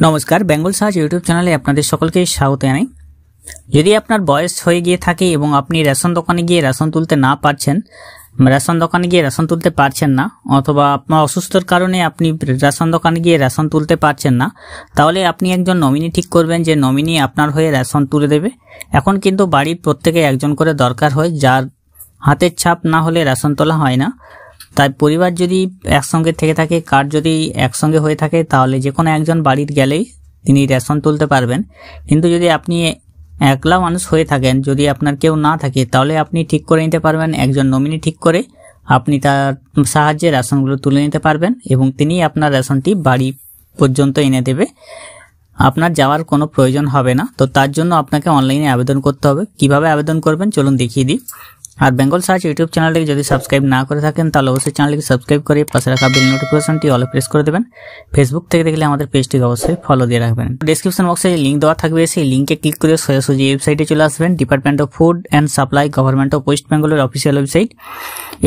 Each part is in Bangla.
নমস্কার, বেঙ্গল সার্চ ইউটিউব চ্যানেলে আপনাদের সকলকে স্বাগত জানাই। যদি আপনার বয়স হয়ে গিয়ে থাকে এবং আপনি রেশন দোকানে গিয়ে রেশন তুলতে পারছেন না, অথবা আপনার অসুস্থতার কারণে আপনি রেশন দোকানে গিয়ে রেশন তুলতে পারছেন না, তাহলে আপনি একজন নমিনি ঠিক করবেন যে নমিনি আপনার হয়ে রেশন তুলে দেবে। এখন কিন্তু বাড়ির প্রত্যেকে একজন করে দরকার হয়, যার হাতের ছাপ না হলে রেশন তোলা হয় না। তাই পরিবার যদি একসঙ্গে থেকে থাকে, কার্ড যদি একসঙ্গে হয়ে থাকে, তাহলে যে কোনো একজন বাড়ির গেলেই তিনি রেশন তুলতে পারবেন। কিন্তু যদি আপনি একলা মানুষ হয়ে থাকেন, যদি আপনার কেউ না থাকে, তাহলে আপনি ঠিক করে নিতে পারবেন, একজন নমিনি ঠিক করে আপনি তার সাহায্যে রেশনগুলো তুলে নিতে পারবেন এবং তিনি আপনার রেশনটি বাড়ি পর্যন্ত এনে দেবে। আপনার যাওয়ার কোনো প্রয়োজন হবে না। তো তার জন্য আপনাকে অনলাইনে আবেদন করতে হবে। কিভাবে আবেদন করবেন চলুন দেখিয়ে দিই। আর বেঙ্গল সার্চ ইউটিউব চ্যানেলটিকে যদি সাবস্ক্রাইব না করে থাকেন, তাহলে অবশ্যই চ্যানেলটিকে সাবস্ক্রাইব করে পাশে রাখা বেল নোটিফিকেশনটি অলে প্রেস করে দেবেন। ফেসবুক থেকে দেখলে আমাদের পেজটিকে অবশ্যই ফলো দিয়ে রাখবেন। ডেসক্রিপশন বক্সে লিঙ্ক দেওয়া থাকবে, সেই লিঙ্কে ক্লিক করে সোজাসুজি ওয়েবসাইটে চলে আসবেন। Department of food and supply, government of West বেঙ্গলের অফিসিয়াল ওয়েবসাইট।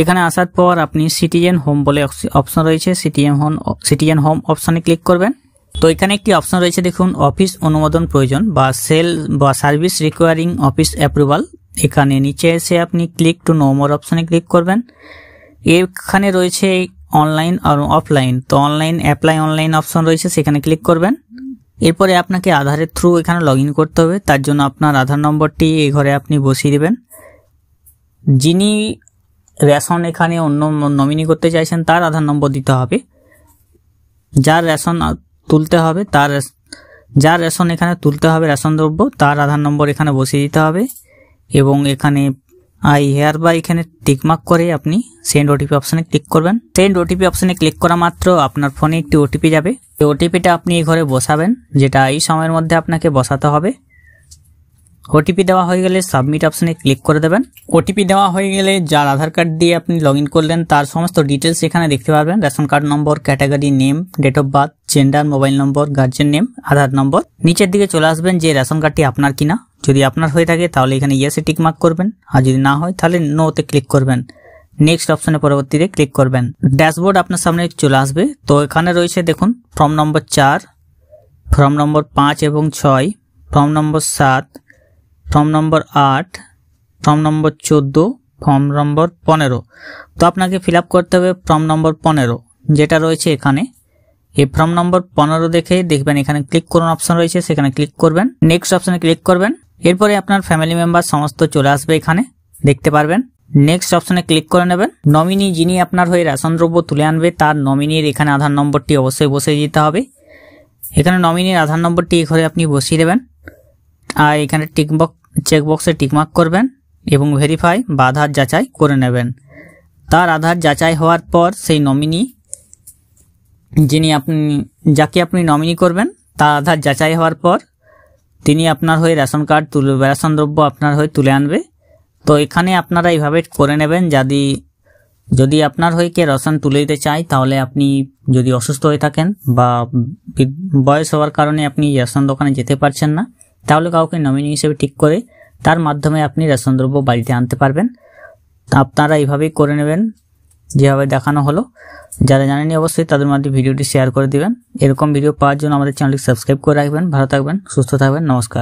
এখানে আসার পর আপনি সিটিজেন হোম বলে অপশন রয়েছে, সিটিজেন হোম অপশনে ক্লিক করবেন। তো এখানে একটি অপশন রয়েছে, দেখুন, অফিস অনুমোদন প্রয়োজন বা সেল বা সার্ভিস রিকোয়ারিং অফিস অ্যাপ্রুভাল। এখানে নিচে এসে আপনি ক্লিক টু নো মোর অপশনে ক্লিক করবেন। এখানে রয়েছে অনলাইন আর অফলাইন। তো অনলাইন অ্যাপ্লাই অনলাইন অপশন রয়েছে, সেখানে ক্লিক করবেন। এরপরে আপনাকে আধারের থ্রু এখানে লগ ইন করতে হবে। তার জন্য আপনার আধার নম্বরটি এই ঘরে আপনি বসিয়ে দেবেন। যিনি রেশন এখানে অন্য নমিনি করতে চাইছেন তার আধার নম্বর দিতে হবে। যার রেশন তুলতে হবে যার রেশন এখানে তুলতে হবে রেশন দ্রব্য, তার আধার নম্বর এখানে বসিয়ে দিতে হবে এবং এখানে আই হেয়ার বা এখানে টিকমার্ক করে আপনি সেন্ড ওটিপি অপশনে ক্লিক করবেন। সেন্ড ওটিপি অপশনে ক্লিক করা মাত্র আপনার ফোনে একটি ওটিপি যাবে। এই ওটিপিটা আপনি এই ঘরে বসাবেন, যেটা এই সময়ের মধ্যে আপনাকে বসাতে হবে। ওটিপি দেওয়া হয়ে গেলে সাবমিট অপশনে ক্লিক করে দেবেন। ওটিপি দেওয়া হয়ে গেলে যার আধার কার্ড দিয়ে আপনি লগ ইন করলেন তার সমস্ত ডিটেলস এখানে দেখতে পারবেন। Ration card number, category, name, date of birth, gender, mobile number, guardian name, Aadhaar number. নিচের দিকে চলে আসবেন যে রেশন কার্ডটি আপনার কিনা। যদি আপনার হয়ে থাকে তাহলে এখানে ইয়েসে টিক মার্ক করবেন, আর যদি না হয় তাহলে নোতে ক্লিক করবেন। নেক্সট অপশনে পরবর্তীতে ক্লিক করবেন। ড্যাশবোর্ড আপনার সামনে চলে আসবে। তো এখানে রয়েছে, দেখুন, ফর্ম নম্বর 4, ফর্ম নম্বর 5 এবং 6, ফর্ম নম্বর 7, ফর্ম নম্বর 8, ফর্ম নম্বর 14, ফর্ম নম্বর 15। তো আপনাকে ফিল আপ করতে হবে ফর্ম নম্বর 15, যেটা রয়েছে এখানে। এই ফর্ম নম্বর 15 দেখে দেখবেন এখানে ক্লিক করুন অপশন রয়েছে, সেখানে ক্লিক করবেন। নেক্সট অপশনে ক্লিক করবেন। এরপরে আপনার ফ্যামিলি মেম্বার সমস্ত চলে আসবে, এখানে দেখতে পারবেন। নেক্সট অপশনে ক্লিক করে নেবেন। নমিনি যিনি আপনার হয়ে রেশন দ্রব্য তুলে আনবে তার নমিনির এখানে আধার নম্বরটি অবশ্যই বসিয়ে দিতে হবে। এখানে নমিনির আধার নম্বরটি এই ঘরে আপনি বসিয়ে দেবেন। আর এখানে চেকবক্সে টিকমার্ক করবেন এবং ভেরিফাই বা আধার যাচাই করে নেবেন। তার আধার যাচাই হওয়ার পর সেই নমিনি যাকে আপনি নমিনি করবেন তার আধার যাচাই হওয়ার পর তিনি আপনার হয়ে রেশন দ্রব্য আপনার হয়ে তুলে আনবে। তো এখানে আপনারা এইভাবে করে নেবেন। যদি আপনার হয়ে কে রেশন তুলে দিতে চায়, তাহলে আপনি যদি অসুস্থ হয়ে থাকেন বা বয়স হওয়ার কারণে আপনি রেশন দোকানে যেতে পারছেন না, তাহলে কাউকে নমিনি হিসেবে ঠিক করে তার মাধ্যমে আপনি রেশন দ্রব্য বাড়িতে আনতে পারবেন। আপনারা এইভাবেই করে নেবেন যেভাবে দেখানো হলো। যারা জানেনি অবশ্যই তাদের মধ্যে ভিডিওটি শেয়ার করে দিবেন। এরকম ভিডিও পাওয়ার জন্য আমাদের চ্যানেলটি সাবস্ক্রাইব করে রাখবেন। ভালো থাকবেন, সুস্থ থাকবেন, নমস্কার।